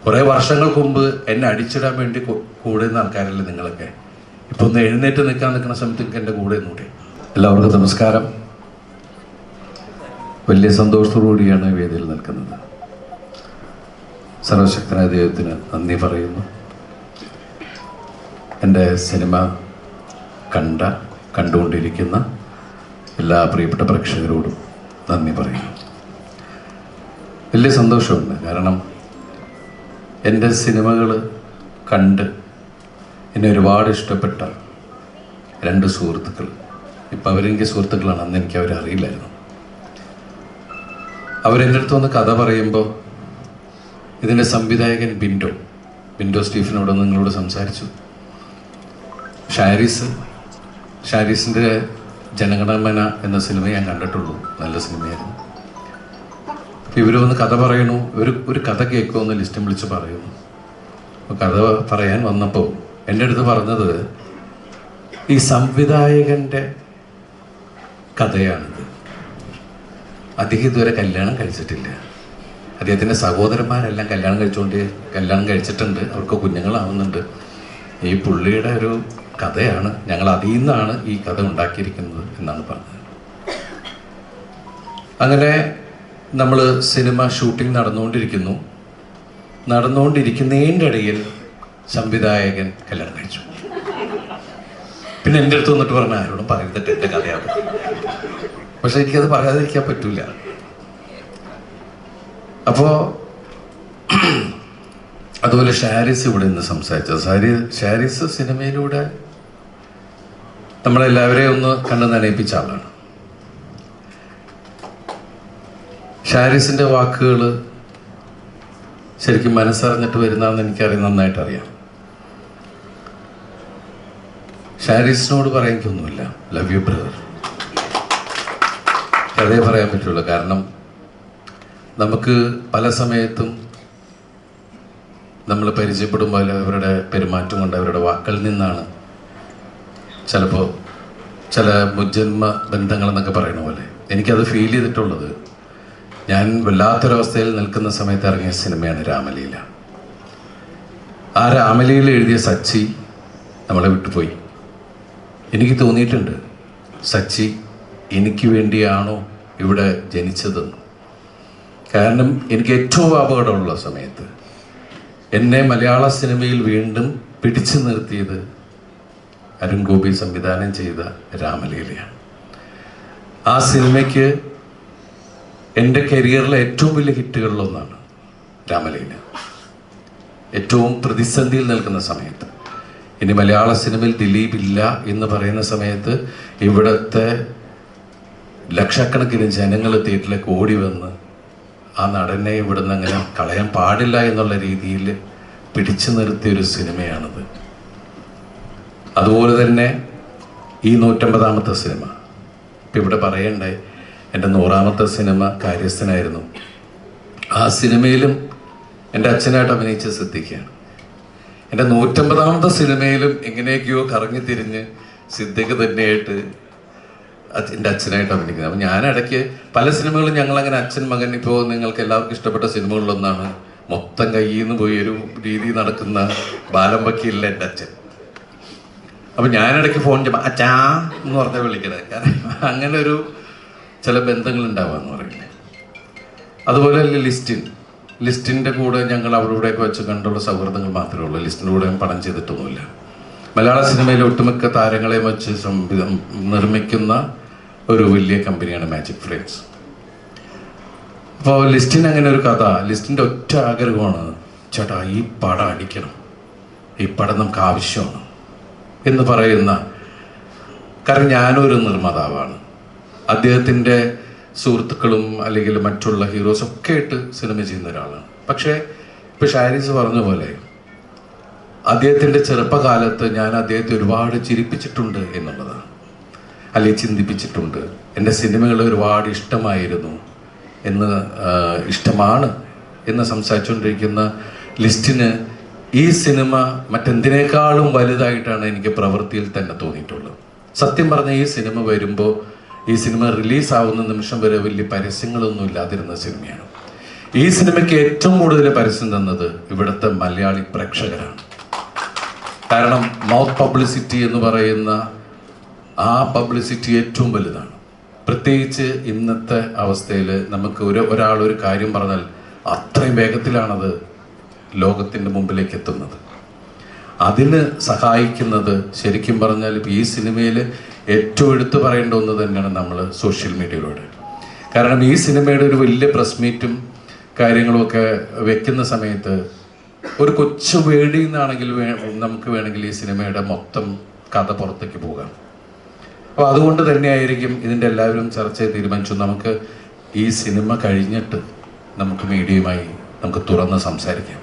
കുറേ വർഷങ്ങൾക്ക് മുമ്പ് എന്നെ അടിച്ചിടാൻ വേണ്ടി കൂടുന്ന ആൾക്കാരല്ലേ നിങ്ങളൊക്കെ. ഇപ്പോൾ ഒന്ന് എഴുന്നേറ്റ് നിൽക്കുന്ന സമയത്ത് എൻ്റെ കൂടെ നിന്നൂടെ. എല്ലാവർക്കും നമസ്കാരം. വലിയ സന്തോഷത്തോടുകൂടിയാണ് വേദിയിൽ നിൽക്കുന്നത്. സർവശക്തനായ ദൈവത്തിന് നന്ദി പറയുന്നു. എൻ്റെ സിനിമ കണ്ടുകൊണ്ടിരിക്കുന്ന എല്ലാ പ്രിയപ്പെട്ട പ്രേക്ഷകരോടും നന്ദി പറയുന്നു. വലിയ സന്തോഷമുണ്ട്. കാരണം എൻ്റെ സിനിമകൾ കണ്ട് എന്നെ ഒരുപാട് ഇഷ്ടപ്പെട്ട രണ്ട് സുഹൃത്തുക്കൾ, ഇപ്പം അവരെനിക്ക് സുഹൃത്തുക്കളാണ്. അന്ന് എനിക്ക് അവരെ അറിയില്ലായിരുന്നു. അവരെൻ്റെ അടുത്ത് വന്ന് കഥ പറയുമ്പോൾ ഇതിൻ്റെ സംവിധായകൻ ബിൻഡോ സ്റ്റീഫനോട് നിങ്ങളോട് സംസാരിച്ചു. ഷാരിസിൻ്റെ ജനഗണമന എന്ന സിനിമ ഞാൻ കണ്ടിട്ടുള്ളൂ. നല്ല സിനിമയായിരുന്നു. അപ്പോൾ ഇവർ വന്ന് കഥ പറയണു. ഒരു കഥ കേൾക്കുമെന്ന് ലിസ്റ്റും വിളിച്ച് പറയുന്നു. അപ്പോൾ കഥ പറയാൻ വന്നപ്പോൾ എൻ്റെ അടുത്ത് പറഞ്ഞത് ഈ സംവിധായകൻ്റെ കഥയാണിത്. അദ്ദേഹം ഇതുവരെ കല്യാണം കഴിച്ചിട്ടില്ല. അദ്ദേഹത്തിൻ്റെ സഹോദരന്മാരെല്ലാം കല്യാണം കഴിച്ചിട്ടുണ്ട്. അവർക്ക് കുഞ്ഞുങ്ങളാവുന്നുണ്ട്. ഈ പുള്ളിയുടെ ഒരു കഥയാണ്, ഞങ്ങൾ അതിൽ നിന്നാണ് ഈ കഥ ഉണ്ടാക്കിയിരിക്കുന്നത് എന്നാണ് പറഞ്ഞത്. അങ്ങനെ നമ്മൾ സിനിമ ഷൂട്ടിംഗ് നടന്നുകൊണ്ടിരിക്കുന്നതിൻ്റെ ഇടയിൽ സംവിധായകൻ കല്യാണം കഴിച്ചു. പിന്നെ എൻ്റെ അടുത്ത് വന്നിട്ട് പറഞ്ഞ ആരോടും പറയത്തിട്ട് എൻ്റെ കഥയാണ്. പക്ഷെ എനിക്കത് പറയാതിരിക്കാൻ പറ്റൂല. അപ്പോൾ അതുപോലെ ഷാരിസ് ഇവിടെ നിന്ന് സംസാരിച്ചത്. ഷാരിസ് സിനിമയിലൂടെ നമ്മളെല്ലാവരെയും ഒന്ന് കണ്ടു നനയിപ്പിച്ച ആളാണ്. ഷാരിസിൻ്റെ വാക്കുകൾ ശരിക്കും മനസ്സറിഞ്ഞിട്ട് വരുന്നതെന്ന് എനിക്കറിയാം, നന്നായിട്ടറിയാം. ഷാരിസിനോട് പറയാനൊന്നുമില്ല. ലവ് യു ബ്രദർ, അതേ പറയാൻ പറ്റുള്ളൂ. കാരണം നമുക്ക് പല സമയത്തും നമ്മൾ പരിചയപ്പെടുമ്പോൾ അവരുടെ പെരുമാറ്റം കൊണ്ട്, അവരുടെ വാക്കുകളിൽ നിന്നാണ് ചിലപ്പോൾ ചില മുജ്ജന്മ ബന്ധങ്ങളെന്നൊക്കെ പറയുന്ന പോലെ എനിക്കത് ഫീൽ ചെയ്തിട്ടുള്ളത്. ഞാൻ വല്ലാത്തൊരവസ്ഥയിൽ നിൽക്കുന്ന സമയത്ത് ഇറങ്ങിയ സിനിമയാണ് രാമലീല. ആ രാമലീല എഴുതിയ സച്ചി നമ്മളെ വിട്ടുപോയി. എനിക്ക് തോന്നിയിട്ടുണ്ട് സച്ചി എനിക്ക് വേണ്ടിയാണോ ഇവിടെ ജനിച്ചതെന്ന്. കാരണം എനിക്ക് ഏറ്റവും അപകടമുള്ള സമയത്ത് എന്നെ മലയാള സിനിമയിൽ വീണ്ടും പിടിച്ചു നിർത്തിയത് അരുൺ ഗോപി സംവിധാനം ചെയ്ത രാമലീലയാണ്. ആ സിനിമയ്ക്ക് എൻ്റെ കരിയറിലെ ഏറ്റവും വലിയ ഹിറ്റുകളിലൊന്നാണ് രാമലീല. ഏറ്റവും പ്രതിസന്ധിയിൽ നിൽക്കുന്ന സമയത്ത്, ഇനി മലയാള സിനിമയിൽ ദിലീപ് ഇല്ല എന്ന് പറയുന്ന സമയത്ത് ഇവിടുത്തെ ലക്ഷക്കണക്കിന് ജനങ്ങൾ തിയേറ്ററിലേക്ക് ഓടി വന്ന് ആ നടനെ ഇവിടുന്ന് അങ്ങനെ കളയാൻ പാടില്ല എന്നുള്ള രീതിയിൽ പിടിച്ചു നിർത്തിയൊരു സിനിമയാണത്. അതുപോലെ തന്നെ ഈ 150ാമത്തെ സിനിമ, ഇപ്പം ഇവിടെ പറയണ്ടേ, എൻ്റെ 100ാമത്തെ സിനിമ കാര്യസ്ഥനായിരുന്നു. ആ സിനിമയിലും എൻ്റെ അച്ഛനായിട്ട് അഭിനയിച്ച സിദ്ദിഖാണ്. എൻ്റെ 150ാമത്തെ സിനിമയിലും എങ്ങനെയൊക്കെയോ കറങ്ങി തിരിഞ്ഞ് സിദ്ദിഖ് തന്നെയായിട്ട് എൻ്റെ അച്ഛനായിട്ട് അഭിനയിക്കുന്നത്. അപ്പം ഞാനിടയ്ക്ക് പല സിനിമകളും ഞങ്ങളങ്ങനെ അച്ഛൻ മകൻ, ഇപ്പോൾ നിങ്ങൾക്ക് എല്ലാവർക്കും ഇഷ്ടപ്പെട്ട സിനിമകളിലൊന്നാണ് മൊത്തം കയ്യിൽ നിന്ന് പോയി ഒരു രീതി നടക്കുന്ന ബാലം വക്കീലിലെ എൻ്റെ അച്ഛൻ. അപ്പം ഞാനിടയ്ക്ക് ഫോൺ ചെയ്യുമ്പോൾ അച്ഛാ എന്ന് പറഞ്ഞാൽ വിളിക്കണത്. കാരണം അങ്ങനെ ഒരു ചില ബന്ധങ്ങളുണ്ടാവാന്ന് പറയില്ലേ. അതുപോലെ ലിസ്റ്റിൻ്റെ കൂടെ ഞങ്ങൾ അവിടെ ഇവിടെയൊക്കെ വെച്ച് കണ്ടുള്ള സൗഹൃദങ്ങൾ മാത്രമേ ഉള്ളൂ. ലിസ്റ്റിൻ്റെ കൂടെ പടം ചെയ്തിട്ടൊന്നുമില്ല. മലയാള സിനിമയിലെ ഒട്ടുമിക്ക താരങ്ങളെയും വെച്ച് നിർമ്മിക്കുന്ന ഒരു വലിയ കമ്പനിയാണ് മാജിക് ഫ്രെയിംസ്. അപ്പോൾ ലിസ്റ്റിന് അങ്ങനെ ഒരു കഥ, ലിസ്റ്റിൻ്റെ ഒറ്റ ആഗ്രഹമാണ്, ചേട്ടാ ഈ പടം അടിക്കണം, ഈ പടം നമുക്ക് ആവശ്യമാണ് എന്ന് പറയുന്ന. കാരണം ഞാനൊരു നിർമ്മാതാവാണ്. അദ്ദേഹത്തിൻ്റെ സുഹൃത്തുക്കളും അല്ലെങ്കിൽ മറ്റുള്ള ഹീറോസൊക്കെ ആയിട്ട് സിനിമ ചെയ്യുന്ന ഒരാളാണ്. പക്ഷേ ഇപ്പോൾ ഷാരിസ് പറഞ്ഞ പോലെ അദ്ദേഹത്തിൻ്റെ ചെറുപ്പകാലത്ത് ഞാൻ അദ്ദേഹത്തെ ഒരുപാട് ചിരിപ്പിച്ചിട്ടുണ്ട് എന്നുള്ളതാണ്, അല്ലെങ്കിൽ ചിന്തിപ്പിച്ചിട്ടുണ്ട്. എൻ്റെ സിനിമകൾ ഒരുപാട് ഇഷ്ടമായിരുന്നു ഇഷ്ടമാണ് എന്ന് സംസാരിച്ചുകൊണ്ടിരിക്കുന്ന ലിസ്റ്റിന് ഈ സിനിമ മറ്റെന്തിനേക്കാളും വലുതായിട്ടാണ് എനിക്ക് പ്രവൃത്തിയിൽ തന്നെ തോന്നിയിട്ടുള്ളത്. സത്യം പറഞ്ഞ ഈ സിനിമ വരുമ്പോൾ, ഈ സിനിമ റിലീസാവുന്ന നിമിഷം വരെ വലിയ പരസ്യങ്ങളൊന്നും ഇല്ലാതിരുന്ന സിനിമയാണ്. ഈ സിനിമയ്ക്ക് ഏറ്റവും കൂടുതൽ പരസ്യം തന്നത് ഇവിടുത്തെ മലയാളി പ്രേക്ഷകരാണ്. കാരണം മൗത്ത് പബ്ലിസിറ്റി എന്ന് പറയുന്ന ആ പബ്ലിസിറ്റി ഏറ്റവും വലുതാണ്. പ്രത്യേകിച്ച് ഇന്നത്തെ അവസ്ഥയിൽ നമുക്ക് ഒരാൾ ഒരു കാര്യം പറഞ്ഞാൽ അത്രയും വേഗത്തിലാണത് ലോകത്തിൻ്റെ മുമ്പിലേക്ക് എത്തുന്നത്. അതിന് സഹായിക്കുന്നത് ശരിക്കും പറഞ്ഞാൽ ഈ സിനിമയിൽ ഏറ്റവും എടുത്തു പറയേണ്ട ഒന്ന് തന്നെയാണ് നമ്മൾ സോഷ്യൽ മീഡിയയിലൂടെ. കാരണം ഈ സിനിമയുടെ ഒരു വലിയ പ്രസ് മീറ്റും കാര്യങ്ങളുമൊക്കെ വെക്കുന്ന സമയത്ത് ഒരു കൊച്ചു വേടിയിൽ നിന്നാണെങ്കിൽ നമുക്ക് വേണമെങ്കിൽ ഈ സിനിമയുടെ മൊത്തം കഥ പുറത്തേക്ക് പോകാം. അപ്പോൾ അതുകൊണ്ട് തന്നെയായിരിക്കും ഇതിൻ്റെ എല്ലാവരും ചർച്ച ചെയ്ത് തീരുമാനിച്ചു നമുക്ക് ഈ സിനിമ കഴിഞ്ഞിട്ട് നമുക്ക് മീഡിയയുമായി നമുക്ക് തുറന്ന് സംസാരിക്കാം.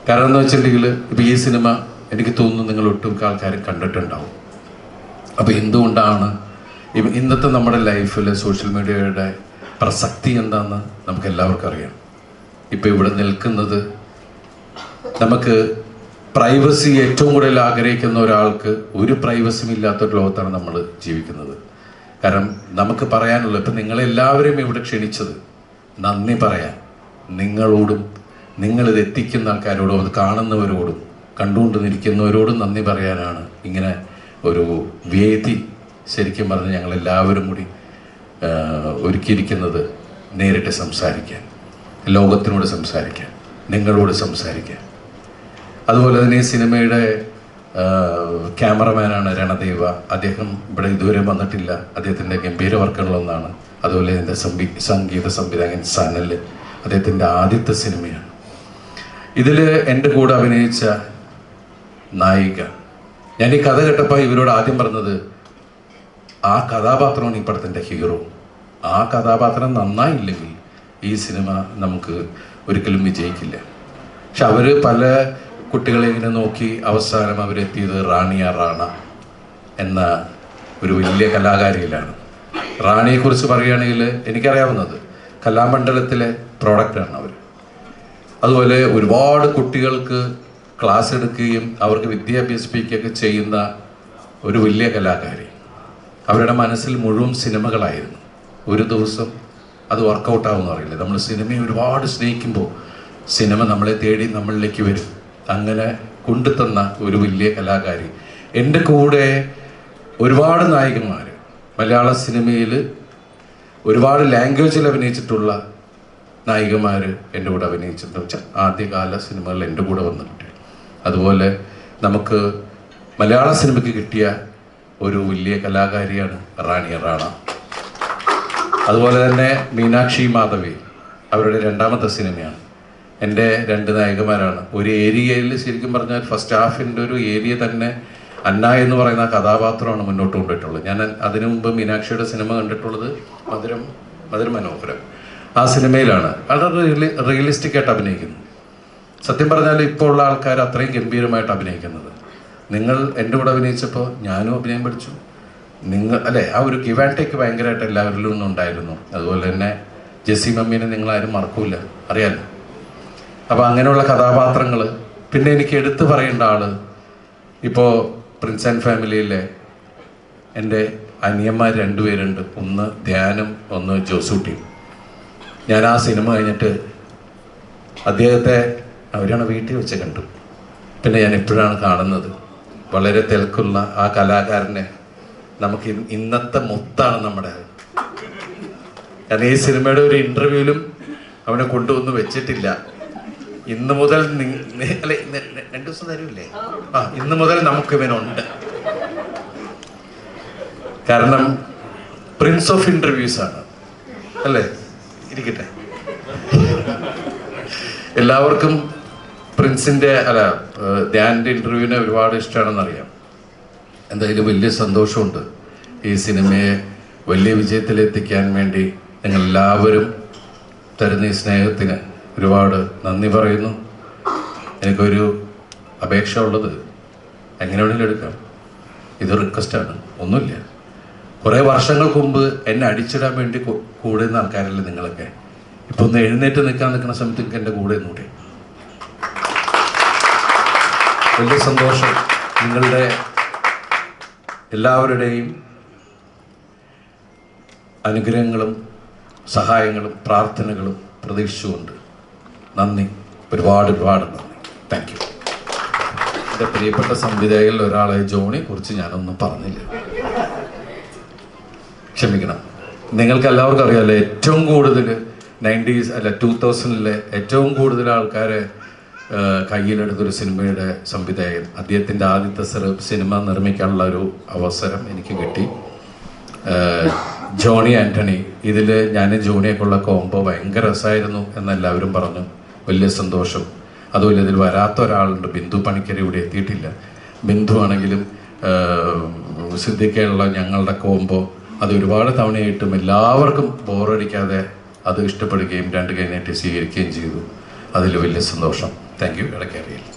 കാരണം എന്ന് വെച്ചിട്ടുണ്ടെങ്കിൽ ഇപ്പോൾ ഈ സിനിമ എനിക്ക് തോന്നുന്നു നിങ്ങൾ ഒട്ടുമിക്ക ആൾക്കാരും കണ്ടിട്ടുണ്ടാവും. അപ്പോൾ എന്തുകൊണ്ടാണ് ഇന്നത്തെ നമ്മുടെ ലൈഫിൽ സോഷ്യൽ മീഡിയയുടെ പ്രസക്തി എന്താണെന്ന് നമുക്ക് എല്ലാവർക്കും അറിയാം. ഇപ്പോൾ ഇവിടെ നിൽക്കുന്നത് നമുക്ക് പ്രൈവസി ഏറ്റവും കൂടുതൽ ആഗ്രഹിക്കുന്ന ഒരാൾക്ക് ഒരു പ്രൈവസിയും ഇല്ലാത്തൊരു ലോകത്താണ് നമ്മൾ ജീവിക്കുന്നത്. കാരണം നമുക്ക് പറയാനുള്ള ഇപ്പം നിങ്ങളെല്ലാവരെയും ഇവിടെ ക്ഷണിച്ചത് നന്ദി പറയാൻ നിങ്ങളോടും നിങ്ങളിത് എത്തിക്കുന്ന ആൾക്കാരോടും അത് കാണുന്നവരോടും കണ്ടുകൊണ്ട് നിൽക്കുന്നവരോടും നന്ദി പറയാനാണ് ഇങ്ങനെ ഒരു വേദി ശരിക്കും പറഞ്ഞ് ഞങ്ങളെല്ലാവരും കൂടി ഒരുക്കിയിരിക്കുന്നത്. നേരിട്ട് സംസാരിക്കാൻ, ലോകത്തിനോട് സംസാരിക്കാൻ, നിങ്ങളോട് സംസാരിക്കാൻ. അതുപോലെ തന്നെ ഈ സിനിമയുടെ ക്യാമറമാനാണ് രണദേവ. അദ്ദേഹം ഇവിടെ ഇതുവരെ വന്നിട്ടില്ല. അദ്ദേഹത്തിൻ്റെ ഗംഭീര വർക്കുകളൊന്നാണ്. അതുപോലെ എൻ്റെ സംഗീത സംവിധായകൻ സനൽ, അദ്ദേഹത്തിൻ്റെ ആദ്യത്തെ സിനിമയാണ്. ഇതിൽ എൻ്റെ കൂടെ അഭിനയിച്ച നായിക, ഞാൻ ഈ കഥ കേട്ടപ്പോൾ ഇവരോട് ആദ്യം പറഞ്ഞത് ആ കഥാപാത്രമാണ് ഈ പടത്തിൻ്റെ ഹീറോ. ആ കഥാപാത്രം നന്നായില്ലെങ്കിൽ ഈ സിനിമ നമുക്ക് ഒരിക്കലും വിജയിക്കില്ല. പക്ഷെ അവർ പല കുട്ടികളെ ഇങ്ങനെ നോക്കി അവസാനം അവരെത്തിയത് റാണിയ റാണ എന്ന ഒരു വലിയ കലാകാരിയിലാണ്. റാണിയെക്കുറിച്ച് പറയുകയാണെങ്കിൽ എനിക്കറിയാവുന്നത് കലാമണ്ഡലത്തിലെ പ്രോഡക്റ്റാണ് അവർ. അതുപോലെ ഒരുപാട് കുട്ടികൾക്ക് ക്ലാസ് എടുക്കുകയും അവർക്ക് വിദ്യ അഭ്യസിപ്പിക്കുകയൊക്കെ ചെയ്യുന്ന ഒരു വലിയ കലാകാരി. അവരുടെ മനസ്സിൽ മുഴുവൻ സിനിമകളായിരുന്നു. ഒരു ദിവസം അത് വർക്കൗട്ടാവുമെന്ന് അറിയില്ല. നമ്മൾ സിനിമയെ ഒരുപാട് സ്നേഹിക്കുമ്പോൾ സിനിമ നമ്മളെ തേടി നമ്മളിലേക്ക് വരും. അങ്ങനെ കൊണ്ടുതന്ന ഒരു വലിയ കലാകാരി. എൻ്റെ കൂടെ ഒരുപാട് നായകന്മാർ മലയാള സിനിമയിൽ ഒരുപാട് ലാംഗ്വേജിൽ അഭിനയിച്ചിട്ടുള്ള നായികമാർ എൻ്റെ കൂടെ അഭിനയിച്ചിട്ടുണ്ട്. വെച്ചാൽ ആദ്യകാല സിനിമകളിൽ എൻ്റെ കൂടെ വന്നിട്ടുണ്ട്. അതുപോലെ നമുക്ക് മലയാള സിനിമയ്ക്ക് കിട്ടിയ ഒരു വലിയ കലാകാരിയാണ് റാണിയ റാണ. അതുപോലെ തന്നെ മീനാക്ഷി മാധവി, അവരുടെ രണ്ടാമത്തെ സിനിമയാണ്. എൻ്റെ രണ്ട് നായകന്മാരാണ്. ഒരു ഏരിയയിൽ ശരിക്കും പറഞ്ഞാൽ ഫസ്റ്റ് ഹാഫിൻ്റെ ഒരു ഏരിയ തന്നെ അന്ന എന്ന് പറയുന്ന കഥാപാത്രമാണ് മുന്നോട്ട് കൊണ്ടുപോയിട്ടുള്ളത്. ഞാൻ അതിനു മുമ്പ് മീനാക്ഷിയുടെ സിനിമ കണ്ടിട്ടുള്ളത് മധുരം മനോഹരം. ആ സിനിമയിലാണ് വളരെ റിയലിസ്റ്റിക് ആയിട്ട് അഭിനയിക്കുന്നത്. സത്യം പറഞ്ഞാൽ ഇപ്പോൾ ഉള്ള ആൾക്കാർ അത്രയും ഗംഭീരമായിട്ട് അഭിനയിക്കുന്നത്. നിങ്ങൾ എൻ്റെ കൂടെ അഭിനയിച്ചപ്പോൾ ഞാനും അഭിനയം പഠിച്ചു. ആ ഒരു ഗിവ് ആൻഡ് ടേക്ക് ഭയങ്കരമായിട്ട് എല്ലാവരിലും ഒന്നും ഉണ്ടായിരുന്നു. അതുപോലെ തന്നെ ജെസ്സി മമ്മീനെ നിങ്ങളാരും മറക്കൂല, അറിയാലോ. അപ്പോൾ അങ്ങനെയുള്ള കഥാപാത്രങ്ങൾ. പിന്നെ എനിക്ക് എടുത്തു പറയേണ്ട ആൾ ഇപ്പോൾ പ്രിൻസ് ആൻഡ് ഫാമിലിയിലെ എൻ്റെ അനിയന്മാർ രണ്ടുപേരുണ്ട്. ഒന്ന് ധ്യാനും ഒന്ന് ജോസൂട്ടിയും. ഞാൻ ആ സിനിമ കഴിഞ്ഞിട്ട് അദ്ദേഹത്തെ അവരാണ് വീട്ടിൽ വെച്ച് കണ്ടു. പിന്നെ ഞാൻ എപ്പോഴാണ് കാണുന്നത്. വളരെ തിരക്കുള്ള ആ കലാകാരനെ നമുക്ക് ഇന്നത്തെ മുത്താണ് നമ്മുടെ. ഞാൻ ഈ സിനിമയുടെ ഒരു ഇൻ്റർവ്യൂവിലും അവനെ കൊണ്ടുവന്ന് വെച്ചിട്ടില്ല. ഇന്ന് മുതൽ 2 ദിവസം തരൂല്ലേ? ഇന്ന് മുതൽ നമുക്ക് ഇവനുണ്ട്. കാരണം പ്രിൻസ് ഓഫ് ഇൻ്റർവ്യൂസ് ആണ് അല്ലേ? ഇരിക്കട്ടെ. എല്ലാവർക്കും പ്രിൻസിൻ്റെ ധ്യാനിൻ്റെ ഇൻ്റർവ്യൂവിനെ ഒരുപാട് ഇഷ്ടമാണെന്നറിയാം. എന്തായാലും വലിയ സന്തോഷമുണ്ട്. ഈ സിനിമയെ വലിയ വിജയത്തിലെത്തിക്കാൻ വേണ്ടി നിങ്ങളെല്ലാവരും തരുന്ന ഈ സ്നേഹത്തിന് ഒരുപാട് നന്ദി പറയുന്നു. എനിക്കൊരു അപേക്ഷ ഉള്ളത്, എങ്ങനെ വേണമെങ്കിലും എടുക്കാം, ഇത് റിക്വസ്റ്റാണ്, ഒന്നുമില്ല. കുറേ വർഷങ്ങൾക്ക് മുമ്പ് എന്നെ അടിച്ചിടാൻ വേണ്ടി കൂടുന്ന ആൾക്കാരല്ലേ നിങ്ങളൊക്കെ. ഇപ്പൊ ഒന്ന് എഴുന്നേറ്റ് നിൽക്കുന്ന സമയത്ത് എൻ്റെ കൂടെ ഒന്നുകൂടെ. വലിയ സന്തോഷം. നിങ്ങളുടെ എല്ലാവരുടെയും അനുഗ്രഹങ്ങളും സഹായങ്ങളും പ്രാർത്ഥനകളും പ്രതീക്ഷിച്ചുകൊണ്ട് നന്ദി, ഒരുപാട് നന്ദി. Thank you. എൻ്റെ പ്രിയപ്പെട്ട സംവിധായകരിൽ ഒരാളെ ജോണിയെ കുറിച്ച് ഞാനൊന്നും പറഞ്ഞില്ല, ക്ഷമിക്കണം. നിങ്ങൾക്ക് എല്ലാവർക്കും അറിയാമല്ലോ, ഏറ്റവും കൂടുതൽ 2000-ലെ ഏറ്റവും കൂടുതൽ ആൾക്കാരെ കയ്യിലെടുത്തൊരു സിനിമയുടെ സംവിധായകൻ, അദ്ദേഹത്തിൻ്റെ ആദ്യത്തെ സിനിമ നിർമ്മിക്കാനുള്ള ഒരു അവസരം എനിക്ക് കിട്ടി. ജോണി ആൻ്റണി. ഇതിൽ ഞാനും ജോണിയൊക്കെയുള്ള കോംബോ ഭയങ്കര രസമായിരുന്നു എന്നെല്ലാവരും പറഞ്ഞു. വലിയ സന്തോഷം. അതുപോലെ ഇതിൽ വരാത്ത ഒരാളുണ്ട്, ബിന്ദു പണിക്കർ, ഇവിടെ എത്തിയിട്ടില്ല. ബിന്ദു ആണെങ്കിലും സിദ്ദിഖുള്ള ഞങ്ങളുടെ കോംബോ അത് ഒരുപാട് തവണയായിട്ടും എല്ലാവർക്കും ബോറടിക്കാതെ അത് ഇഷ്ടപ്പെടുകയും 2 കൈ നീട്ടി സ്വീകരിക്കുകയും ചെയ്തു. അതിൽ വലിയ സന്തോഷം. Thank you. ഇടയ്ക്കറിയില്ല.